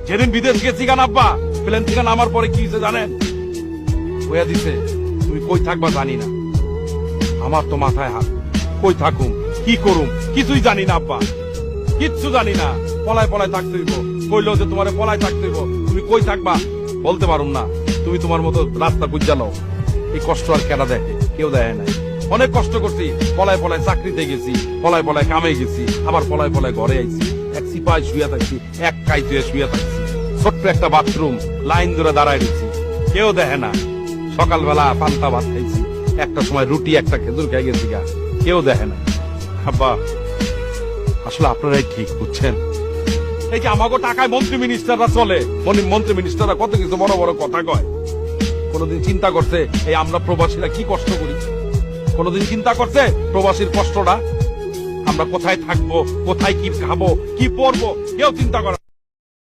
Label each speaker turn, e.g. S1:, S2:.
S1: যেদিন বিদেশ গেছি গান আব্বা, প্লেন থেকে নামার পরে কি হয়েছে জানেন? হইয়া দিছে তুমি কই থাকবা জানি না। আমার তো মাথায় হাত, কই থাকুম কি করুম কিছুই জানি না আব্বা, কিচ্ছু জানি না। পলায় পলায় থাকতে হইব, কইলো যে তোমারে পলায় থাকতে হইব, তুমি কই থাকবা বলতে পারুম না। তুমি তোমার মতো রাস্তা খুঁজা লও। এই কষ্ট আর কেনা দেখে? কেউ দেখে নাই। অনেক কষ্ট করছি, পলায় পলায় চাকরিতে গেছি, পলায় পলায় কামে গেছি, আবার পলায় পলায় ঘরে আইছি। এক সিপাই শুয়ে থাকছি, এক কাইতে শুয়ে থাকছি, ছোট্ট একটা বাথরুম, লাইন ধরে দাঁড়ায় দিচ্ছি, কেউ দেখে না। সকালবেলা পান্তা ভাত খাইছি, একটা সময় রুটি একটা খেজুর খাই গেছি গা, কেউ দেখে না। আব্বা আসলে আপনারাই ঠিক বুঝছেন। এই যে আমাকে টাকায় মন্ত্রী মিনিস্টাররা চলে, মন্ত্রী মিনিস্টাররা কত কিছু বড় বড় কথা কয়। কোনদিন চিন্তা করছে এই আমরা প্রবাসীরা কি কষ্ট করি? কোনদিন চিন্তা করছে প্রবাসীর কষ্টটা? আমরা কোথায় থাকবো, কোথায় কি খাবো, কি পরবো, কেউ চিন্তা করে।